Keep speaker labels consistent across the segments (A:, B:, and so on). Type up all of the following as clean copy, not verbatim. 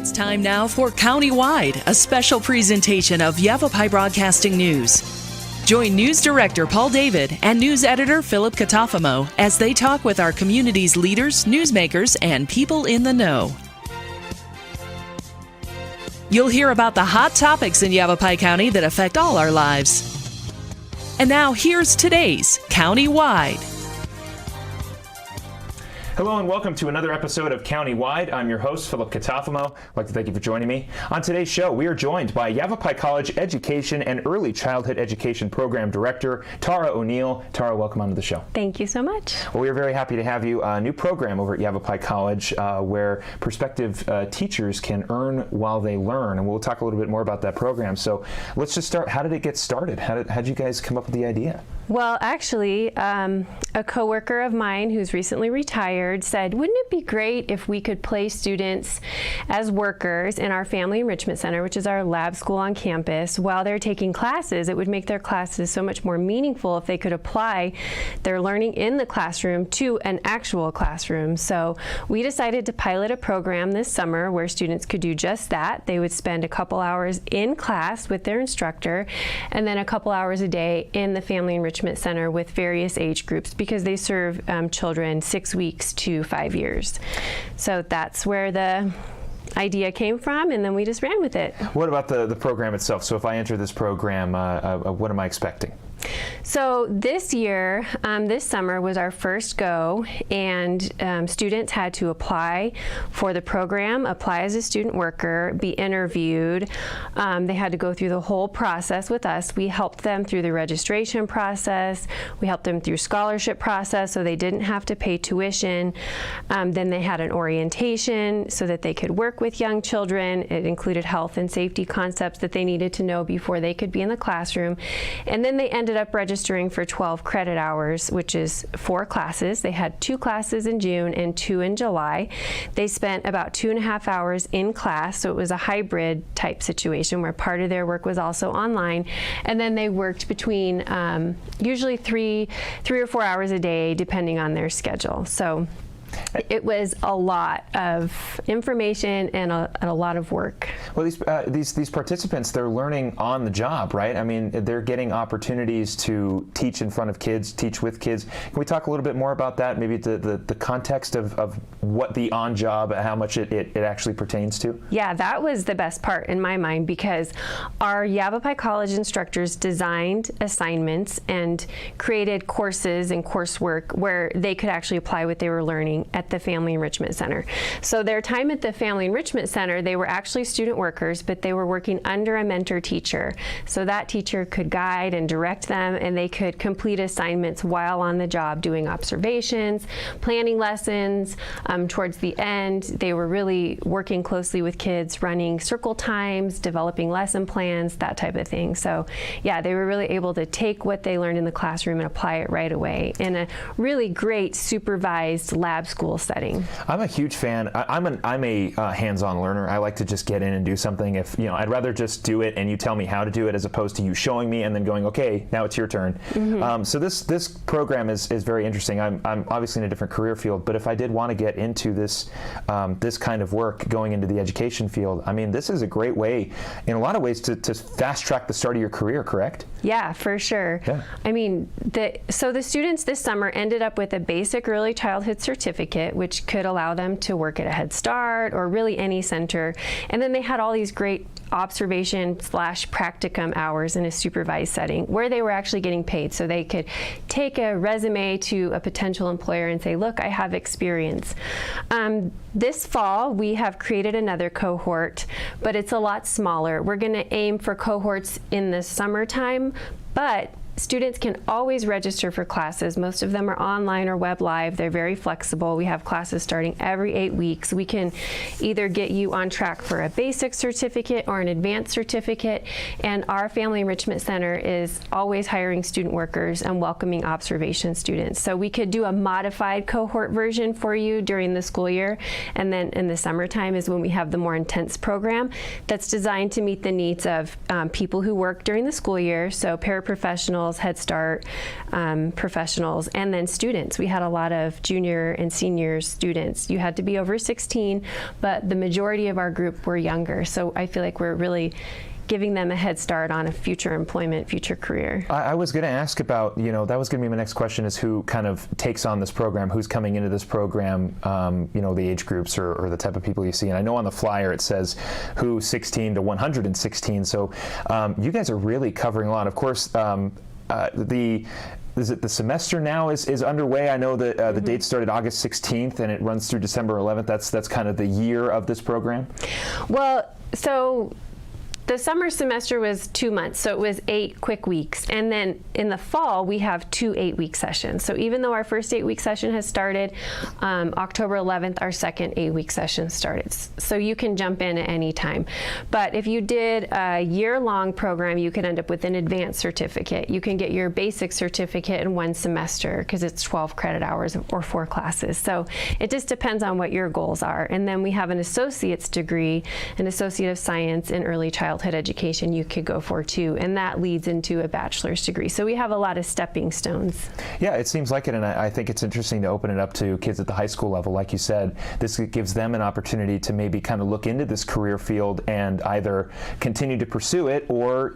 A: It's time now for Countywide, a special presentation of Yavapai Broadcasting News. Join News Director Paul David and News Editor Philip Catalfamo as they talk with our community's leaders, newsmakers, and people in the know. You'll hear about the hot topics in Yavapai County that affect all our lives. And now here's today's Countywide.
B: Hello and welcome to another episode of Countywide. I'm your host, Philip Catalfamo. I'd like to thank you for joining me. On today's show, we are joined by Yavapai College Education and Early Childhood Education Program Director, Tara O'Neill. Tara, welcome onto the show.
C: Thank you so much.
B: Well, we are very happy to have you. A new program over at Yavapai College where prospective teachers can earn while they learn, and we'll talk a little bit more about that program. So let's just start. How did it get started? How did you guys come up with the idea?
C: Well, actually, a coworker of mine who's recently retired said, wouldn't it be great if we could place students as workers in our Family Enrichment Center, which is our lab school on campus, while they're taking classes? It would make their classes so much more meaningful if they could apply their learning in the classroom to an actual classroom. So we decided to pilot a program this summer where students could do just that. They would spend a couple hours in class with their instructor and then a couple hours a day in the Family Enrichment Center with various age groups, because they serve children 6 weeks to 5 years. So that's where the idea came from, and then we just ran with it.
B: What about the program itself? So if I enter this program, what am I expecting?
C: So this year, this summer was our first go, and students had to apply for the program, apply as a student worker, be interviewed. They had to go through the whole process with us. We helped them through the registration process. We helped them through scholarship process so they didn't have to pay tuition. Then they had an orientation so that they could work with young children. It included health and safety concepts that they needed to know before they could be in the classroom. And then they ended up registering for 12 credit hours, which is 4 classes. They had 2 classes in June and 2 in July. They spent about 2.5 hours in class, so it was a hybrid type situation where part of their work was also online. And then they worked between usually 3 or 4 hours a day, depending on their schedule. So it was a lot of information and a lot of work.
B: Well, these participants, they're learning on the job, right? I mean, they're getting opportunities to teach in front of kids, teach with kids. Can we talk a little bit more about that? Maybe the context of what the on-job, how much it actually pertains to?
C: Yeah, that was the best part in my mind, because our Yavapai College instructors designed assignments and created courses and coursework where they could actually apply what they were learning at the Family Enrichment Center. So their time at the Family Enrichment Center, they were actually student workers, but they were working under a mentor teacher. So that teacher could guide and direct them, and they could complete assignments while on the job, doing observations, planning lessons. Towards the end, they were really working closely with kids, running circle times, developing lesson plans, that type of thing. So yeah, they were really able to take what they learned in the classroom and apply it right away in a really great supervised lab school setting.
B: I'm a huge fan. I'm a hands-on learner. I like to just get in and do something. If I'd rather just do it and you tell me how to do it, as opposed to you showing me and then going, okay, now it's your turn. Mm-hmm. So this program is very interesting. I'm obviously in a different career field, but if I did want to get into this kind of work, going into the education field, I mean, this is a great way, in a lot of ways, to fast track the start of your career. Correct?
C: Yeah, for sure. Yeah. I mean, so the students this summer ended up with a basic early childhood certificate, which could allow them to work at a Head Start or really any center. And then they had all these great observation/practicum hours in a supervised setting where they were actually getting paid. So they could take a resume to a potential employer and say, look, I have experience. This fall, we have created another cohort, but it's a lot smaller. We're going to aim for cohorts in the summertime, but students can always register for classes. Most of them are online or web live. They're very flexible. We have classes starting every 8 weeks. We can either get you on track for a basic certificate or an advanced certificate. And our Family Enrichment Center is always hiring student workers and welcoming observation students. So we could do a modified cohort version for you during the school year. And then in the summertime is when we have the more intense program that's designed to meet the needs of people who work during the school year. So paraprofessionals, professionals, Head Start professionals, and then students. We had a lot of junior and senior students. You had to be over 16, but the majority of our group were younger. So I feel like we're really giving them a head start on a future employment, future career.
B: I was going to ask about, that was going to be my next question, is who kind of takes on this program, who's coming into this program, the age groups or the type of people you see. And I know on the flyer it says who 16 to 116. So you guys are really covering a lot. Of course, the semester now is underway. I know that the date started August 16th and it runs through December 11th. That's kind of the year of this program.
C: Well, so the summer semester was 2 months, so it was 8 quick weeks. And then in the fall, we have 2 8-week sessions. So even though our first 8-week session has started, October 11th, our second 8-week session started. So you can jump in at any time. But if you did a year-long program, you can end up with an advanced certificate. You can get your basic certificate in 1 semester because it's 12 credit hours or 4 classes. So it just depends on what your goals are. And then we have an associate's degree, an Associate of Science in Early Childhood Education you could go for too, and that leads into a bachelor's degree. So we have a lot of stepping stones.
B: Yeah, it seems like it, and I think it's interesting to open it up to kids at the high school level. Like you said, this gives them an opportunity to maybe kind of look into this career field and either continue to pursue it or,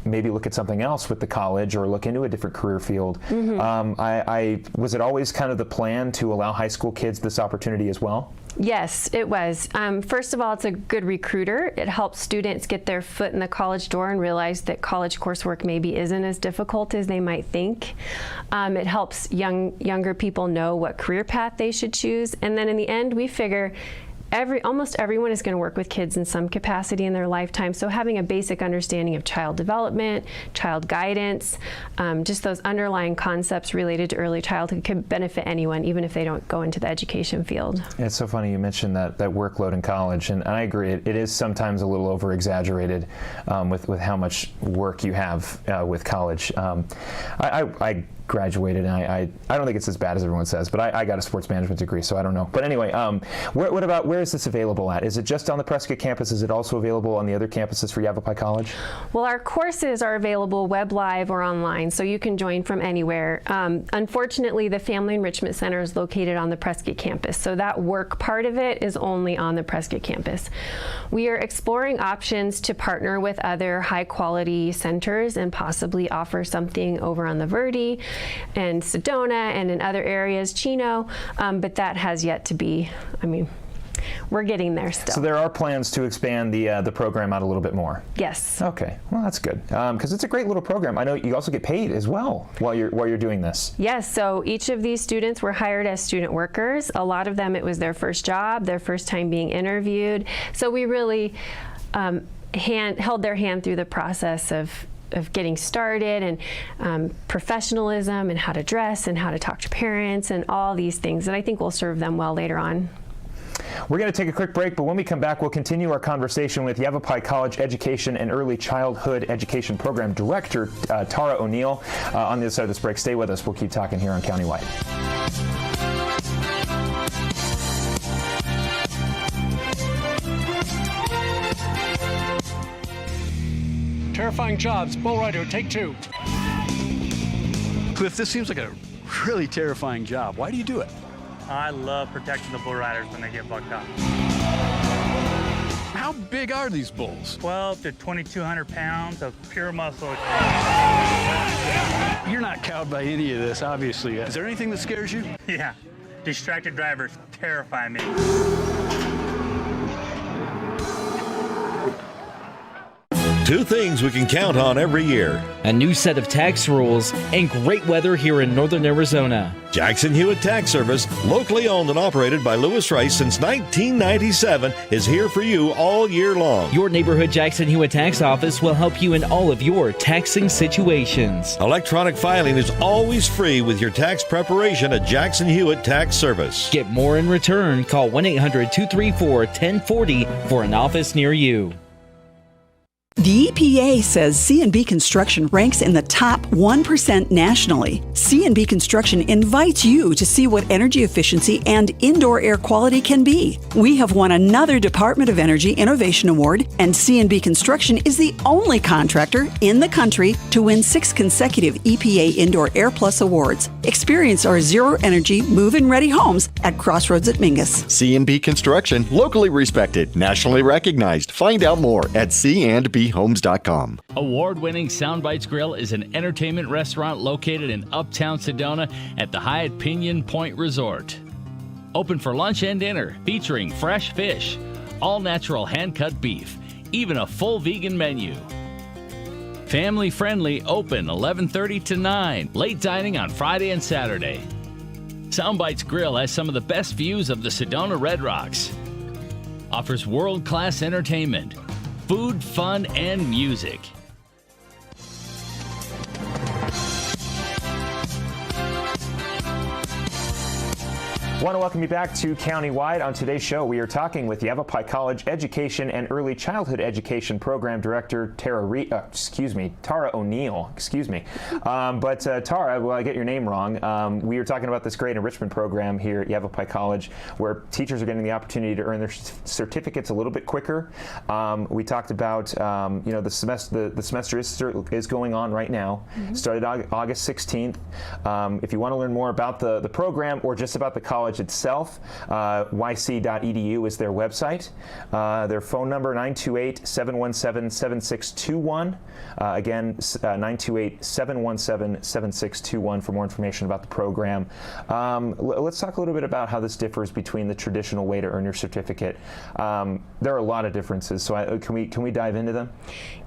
B: maybe look at something else with the college or look into a different career field. Was it always kind of the plan to allow high school kids this opportunity as well?
C: Yes, it was. First of all, it's a good recruiter. It helps students get their foot in the college door and realize that college coursework maybe isn't as difficult as they might think. It helps younger people know what career path they should choose. And then in the end, we figure almost everyone is going to work with kids in some capacity in their lifetime. So having a basic understanding of child development, child guidance, just those underlying concepts related to early childhood could benefit anyone, even if they don't go into the education field.
B: It's so funny you mentioned that workload in college, and I agree. It is sometimes a little over-exaggerated with how much work you have with college. I graduated, and I don't think it's as bad as everyone says, but I got a sports management degree, so I don't know. But anyway, where is this available at? Is it just on the Prescott campus? Is it also available on the other campuses for Yavapai College?
C: Well, our courses are available web live or online, so you can join from anywhere. Unfortunately, the Family Enrichment Center is located on the Prescott campus, so that work part of it is only on the Prescott campus. We are exploring options to partner with other high-quality centers and possibly offer something over on the Verde and Sedona and in other areas, Chino, but that has yet to be, we're getting there still.
B: So there are plans to expand the program out a little bit more?
C: Yes.
B: Okay, well that's good, because it's a great little program. I know you also get paid as well while you're doing this.
C: Yes, so each of these students were hired as student workers. A lot of them, it was their first job, their first time being interviewed. So we really held their hand through the process of getting started and professionalism and how to dress and how to talk to parents and all these things that I think will serve them well later on.
B: We're going to take a quick break, but when we come back, we'll continue our conversation with Yavapai College Education and Early Childhood Education Program Director Tara O'Neill on the other side of this break. Stay with us. We'll keep talking here on Countywide.
D: Terrifying jobs. Bull rider, take 2. Cliff, this seems like a really terrifying job. Why do you do it?
E: I love protecting the bull riders when they get bucked up.
D: How big are these bulls?
E: 12 to 2,200 pounds of pure muscle.
D: You're not cowed by any of this, obviously. Is there anything that scares you?
E: Yeah, distracted drivers terrify me.
F: Two things we can count on every year:
G: a new set of tax rules and great weather here in northern Arizona.
F: Jackson Hewitt Tax Service, locally owned and operated by Lewis Rice since 1997, is here for you all year long.
G: Your neighborhood Jackson Hewitt Tax Office will help you in all of your taxing situations.
F: Electronic filing is always free with your tax preparation at Jackson Hewitt Tax Service.
G: Get more in return. Call 1-800-234-1040 for an office near you.
H: The EPA says C&B Construction ranks in the top 1% nationally. C&B Construction invites you to see what energy efficiency and indoor air quality can be. We have won another Department of Energy Innovation Award, and C&B Construction is the only contractor in the country to win 6 consecutive EPA Indoor Air Plus awards. Experience our zero-energy, move-in ready homes at Crossroads at Mingus.
I: C&B Construction, locally respected, nationally recognized. Find out more at C&B Homes.com.
J: Award-winning Soundbites Grill is an entertainment restaurant located in Uptown Sedona at the Hyatt Pinion Point Resort. Open for lunch and dinner, featuring fresh fish, all-natural hand-cut beef, even a full vegan menu. Family-friendly, open 11:30 to 9, late dining on Friday and Saturday. Soundbites Grill has some of the best views of the Sedona Red Rocks. Offers world-class entertainment, food, fun, and music.
B: I want to welcome you back to Countywide. On today's show, we are talking with Yavapai College Education and Early Childhood Education Program Director Tara O'Neill. Tara, well, I get your name wrong. We are talking about this great enrichment program here at Yavapai College, where teachers are getting the opportunity to earn their certificates a little bit quicker. We talked about the semester is going on right now. Mm-hmm. Started August 16th. If you want to learn more about the program or just about the college itself, yc.edu is their website. Their phone number, 928-717-7621. Again, 928-717-7621 for more information about the program. Let's talk a little bit about how this differs between the traditional way to earn your certificate. There are a lot of differences, so can we dive into them?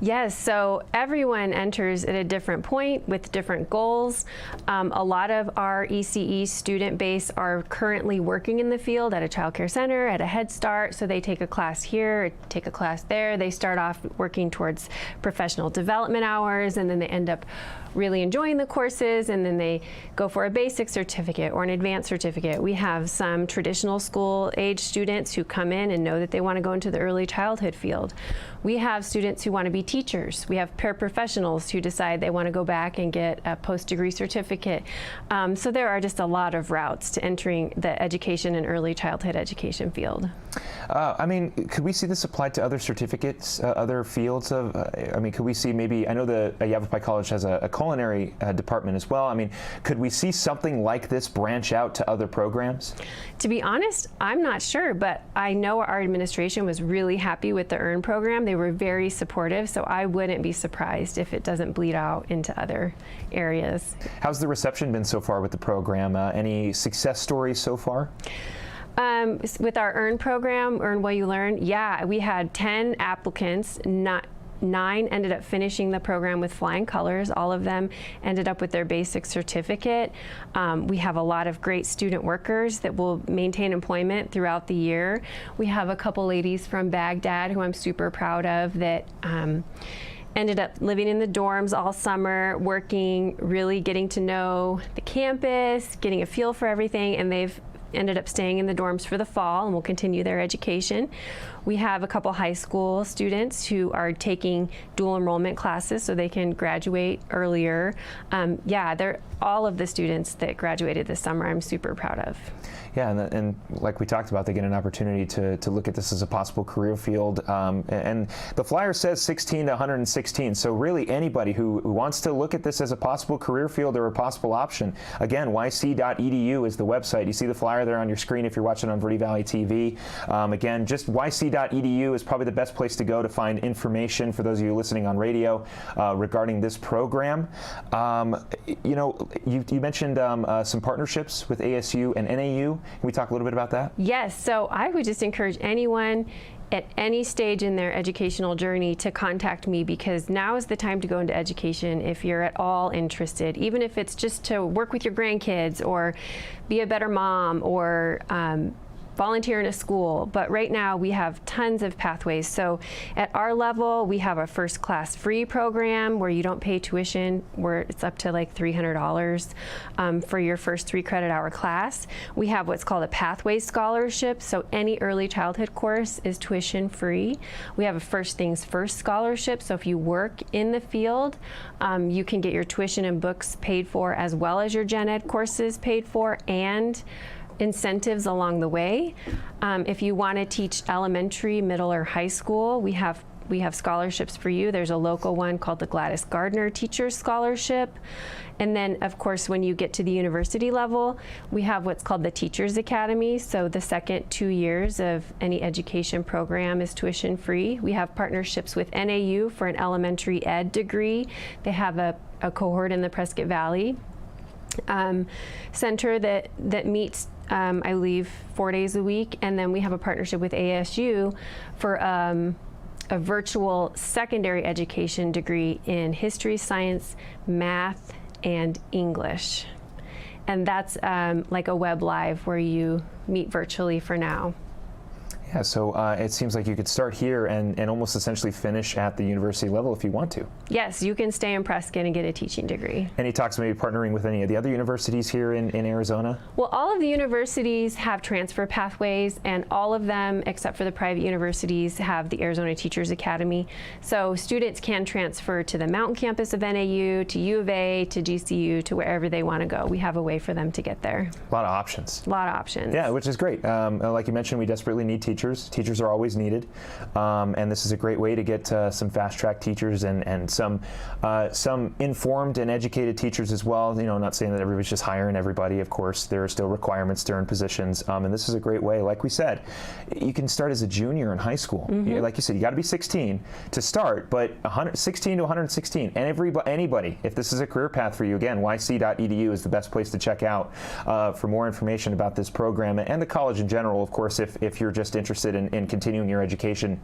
C: Yes, so everyone enters at a different point with different goals. A lot of our ECE student base are currently working in the field at a child care center, at a Head Start, so they take a class here, take a class there. They start off working towards professional development hours, and then they end up really enjoying the courses, and then they go for a basic certificate or an advanced certificate. We have some traditional school age students who come in and know that they want to go into the early childhood field. We have students who want to be teachers. We have paraprofessionals who decide they want to go back and get a post-degree certificate. So there are just a lot of routes to entering the education and early childhood education field.
B: Could we see this applied to other certificates, other fields of, could we see maybe, I know the Yavapai College has a culinary department as well. Could we see something like this branch out to other programs?
C: To be honest, I'm not sure, but I know our administration was really happy with the EARN program. They were very supportive, so I wouldn't be surprised if it doesn't bleed out into other areas. How's the reception been so far with the program? Any success stories so far? With our EARN program, Earn While You Learn, yeah, we had 10 applicants, 9 ended up finishing the program with flying colors. All of them ended up with their basic certificate. We have a lot of great student workers that will maintain employment throughout the year. We have a couple ladies from Baghdad who I'm super proud of that ended up living in the dorms all summer, working, really getting to know the campus, getting a feel for everything, and they've ended up staying in the dorms for the fall and will continue their education. We have a couple high school students who are taking dual enrollment classes so they can graduate earlier. They're all of the students that graduated this summer I'm super proud of. Yeah, and like we talked about, they get an opportunity to look at this as a possible career field. And the flyer says 16 to 116, so really anybody who wants to look at this as a possible career field or a possible option, again, yc.edu is the website. You see the flyer there on your screen if you're watching on Verde Valley TV. Again, just yc.edu is probably the best place to go to find information for those of you listening on radio regarding this program. You mentioned some partnerships with ASU and NAU. Can we talk a little bit about that? Yes, so I would just encourage anyone at any stage in their educational journey to contact me, because now is the time to go into education if you're at all interested, even if it's just to work with your grandkids or be a better mom or volunteer in a school. But right now we have tons of pathways. So at our level, we have a first class free program where you don't pay tuition, where it's up to like $300 for your first 3 credit hour class. We have what's called a pathway scholarship. So any early childhood course is tuition free. We have a First Things First scholarship. So if you work in the field, you can get your tuition and books paid for, as well as your gen ed courses paid for, and incentives along the way. If you want to teach elementary, middle, or high school, we have scholarships for you. There's a local one called the Gladys Gardner Teachers Scholarship. And then, of course, when you get to the university level, we have what's called the Teachers Academy. So the second 2 years of any education program is tuition free. We have partnerships with NAU for an elementary ed degree. They have a cohort in the Prescott Valley center that meets, I believe, 4 days a week. And then we have a partnership with ASU for a virtual secondary education degree in history, science, math, and English. And that's like a Webb Live where you meet virtually for now.
B: Yeah, so it seems like you could start here and almost essentially finish at the university level if you want to.
C: Yes, you can stay in Prescott and get a teaching degree.
B: Any talks maybe partnering with any of the other universities here in Arizona?
C: Well, all of the universities have transfer pathways, and all of them, except for the private universities, have the Arizona Teachers Academy. So students can transfer to the mountain campus of NAU, to U of A, to GCU, to wherever they want to go. We have a way for them to get there.
B: A lot of options.
C: A lot of options.
B: Yeah, which is great. Like you mentioned, we desperately need teachers. Teachers are always needed, and this is a great way to get some fast-track teachers and some informed and educated teachers as well. You know, not saying that everybody's just hiring everybody. Of course, there are still requirements to earn positions, and this is a great way. Like we said, you can start as a junior in high school.
C: Mm-hmm.
B: Like you said, you got to be 16 to start, but 16 to 116, and anybody, if this is a career path for you, again, yc.edu is the best place to check out for more information about this program and the college in general, of course, if you're just interested in continuing your education.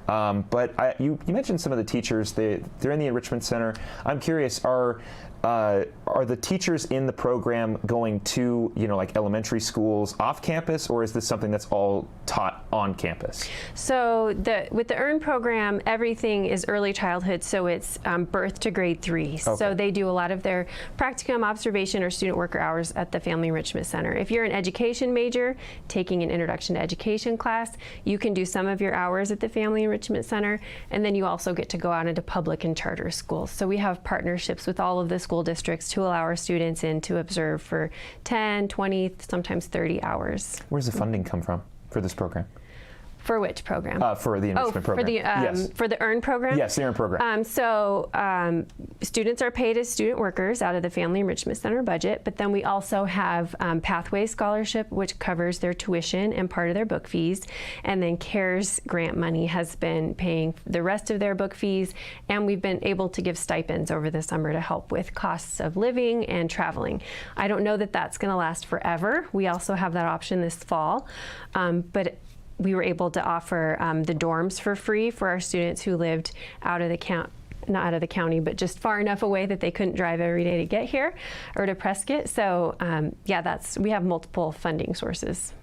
B: But you mentioned some of the teachers. They're in the Enrichment Center. I'm curious, are the teachers in the program going to, like elementary schools off campus, or is this something that's all taught on campus?
C: So with the EARN program, everything is early childhood, so it's birth to grade 3. Okay. So they do a lot of their practicum, observation, or student worker hours at the Family Enrichment Center. If you're an education major taking an Introduction to Education class, you can do some of your hours at the Family Enrichment Center, and then you also get to go out into public and charter schools. So we have partnerships with all of the school districts to allow our students in to observe for 10, 20, sometimes 30 hours.
B: Where does the funding come from for this program?
C: For which program?
B: For the enrichment program.
C: Yes. For the EARN program?
B: Yes, the EARN program.
C: Students are paid as student workers out of the Family Enrichment Center budget, but then we also have Pathway Scholarship, which covers their tuition and part of their book fees, and then CARES grant money has been paying the rest of their book fees, and we've been able to give stipends over the summer to help with costs of living and traveling. I don't know that that's going to last forever. We also have that option this fall, but we were able to offer the dorms for free for our students who lived out of the not out of the county, but just far enough away that they couldn't drive every day to get here or to Prescott. So we have multiple funding sources.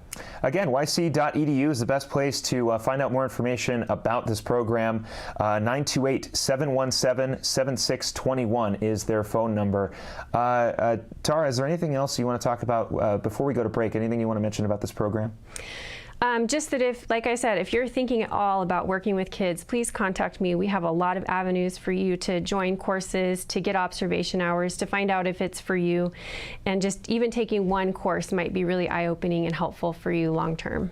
B: Again, yc.edu is the best place to find out more information about this program. 928-717-7621 is their phone number. Tara, is there anything else you want to talk about before we go to break? Anything you want to mention about this program?
C: Just that like I said, if you're thinking at all about working with kids, please contact me. We have a lot of avenues for you to join courses, to get observation hours, to find out if it's for you. And just even taking one course might be really eye-opening and helpful for you long term.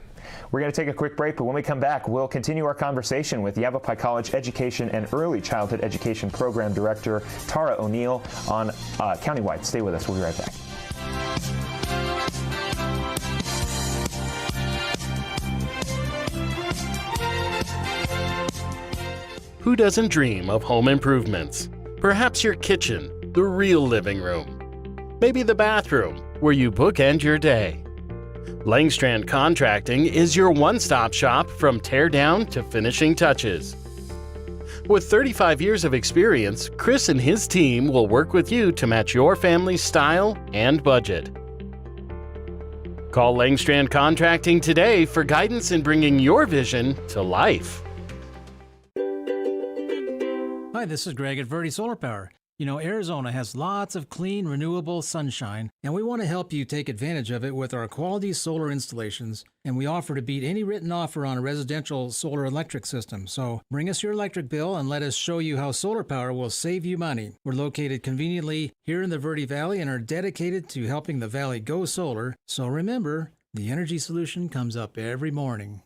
B: We're going to take a quick break, but when we come back, we'll continue our conversation with Yavapai College Education and Early Childhood Education Program Director Tara O'Neill on Countywide. Stay with us. We'll be right back.
K: Who doesn't dream of home improvements? Perhaps your kitchen, the real living room. Maybe the bathroom, where you bookend your day. Langstrand Contracting is your one-stop shop from tear down to finishing touches. With 35 years of experience, Chris and his team will work with you to match your family's style and budget. Call Langstrand Contracting today for guidance in bringing your vision to life.
L: Hi, this is Greg at Verde Solar Power. You know, Arizona has lots of clean, renewable sunshine, and we want to help you take advantage of it with our quality solar installations, and we offer to beat any written offer on a residential solar electric system. So bring us your electric bill and let us show you how solar power will save you money. We're located conveniently here in the Verde Valley and are dedicated to helping the valley go solar. So remember, the energy solution comes up every morning.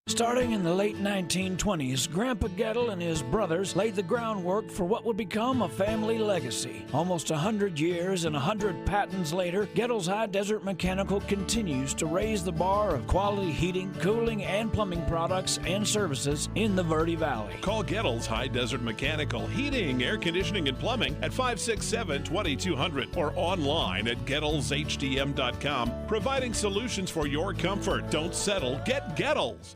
M: Starting in the late 1920s, Grandpa Gettle and his brothers laid the groundwork for what would become a family legacy. Almost 100 years and 100 patents later, Gettle's High Desert Mechanical continues to raise the bar of quality heating, cooling, and plumbing products and services in the Verde Valley.
N: Call Gettle's High Desert Mechanical Heating, Air Conditioning, and Plumbing at 567-2200 or online at GettlesHDM.com, providing solutions for your comfort. Don't settle, get Gettles.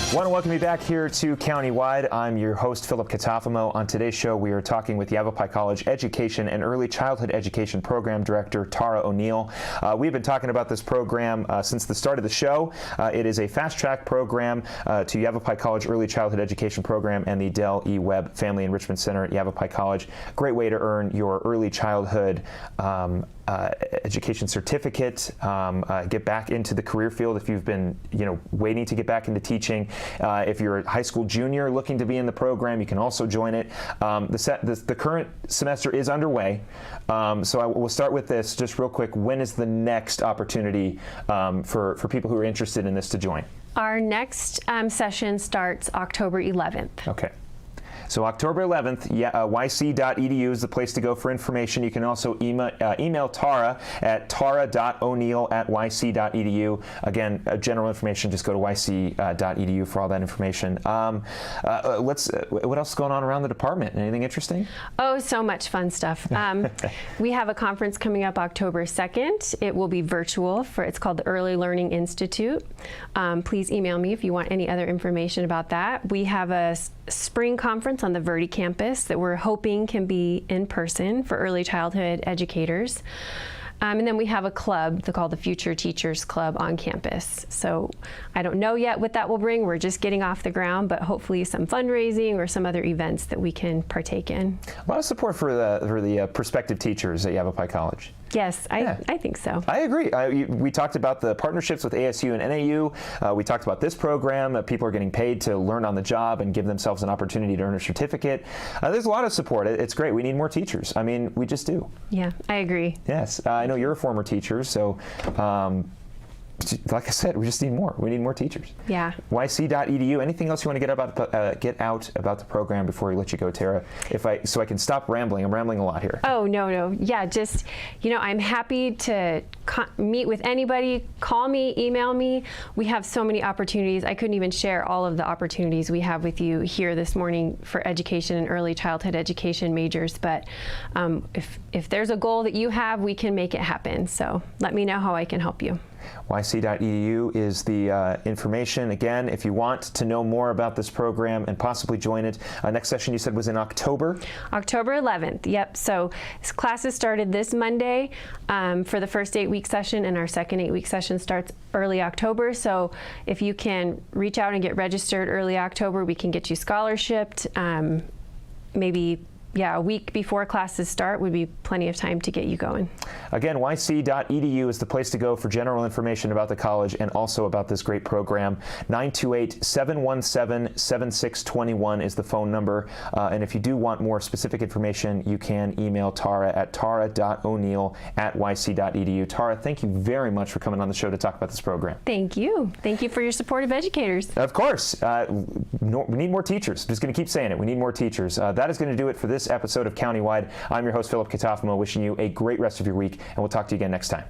B: I want to welcome you back here to Countywide. I'm your host, Philip Catalfamo. On today's show, we are talking with Yavapai College Education and Early Childhood Education Program Director Tara O'Neill. We've been talking about this program since the start of the show. It is a fast-track program to Yavapai College Early Childhood Education Program and the Dell E. Webb Family Enrichment Center at Yavapai College. Great way to earn your early childhood education certificate, get back into the career field if you've been, waiting to get back into teaching. If you're a high school junior looking to be in the program, you can also join it. The current semester is underway, so we'll start with this just real quick. When is the next opportunity for people who are interested in this to join?
C: Our next session starts October 11th.
B: Okay. So October 11th, yc.edu is the place to go for information. You can also email Tara at tara.o'neill@yc.edu. Again, general information, just go to yc.edu for all that information. What else is going on around the department? Anything interesting?
C: Oh, so much fun stuff. We have a conference coming up October 2nd. It will be virtual. It's called the Early Learning Institute. Please email me if you want any other information about that. We have a spring conference on the Verde campus that we're hoping can be in person for early childhood educators. And then we have a club called the Future Teachers Club on campus. So I don't know yet what that will bring. We're just getting off the ground, but hopefully some fundraising or some other events that we can partake in.
B: A lot of support for the prospective teachers at Yavapai College.
C: Yes, I think so.
B: I agree. We talked about the partnerships with ASU and NAU. We talked about this program. People are getting paid to learn on the job and give themselves an opportunity to earn a certificate. There's a lot of support. It's great. We need more teachers. I mean, we just do.
C: Yeah, I agree.
B: Yes. I know you're a former teacher, so like I said, we just need more. We need more teachers.
C: Yeah.
B: yc.edu. Anything else you want to get out about the program before we let you go, Tara? So I can stop rambling. I'm rambling a lot here.
C: Oh, no. Yeah, just, I'm happy to meet with anybody. Call me, email me. We have so many opportunities. I couldn't even share all of the opportunities we have with you here this morning for education and early childhood education majors. But if there's a goal that you have, we can make it happen. So let me know how I can help you.
B: yc.edu is the information. Again, if you want to know more about this program and possibly join it, next session you said was in October?
C: October 11th, yep. So classes started this Monday for the first 8-week session, and our second 8-week session starts early October. So if you can reach out and get registered early October, we can get you scholarshiped, maybe a week before classes start would be plenty of time to get you going.
B: Again, yc.edu is the place to go for general information about the college and also about this great program. 928-717-7621 is the phone number. And if you do want more specific information, you can email Tara at tara.o'neill@yc.edu. Tara, thank you very much for coming on the show to talk about this program.
C: Thank you. Thank you for your support of educators.
B: Of course. We need more teachers. I'm just going to keep saying it. We need more teachers. That is going to do it for this episode of Countywide. I'm your host, Philip Catalfamo, wishing you a great rest of your week, and we'll talk to you again next time.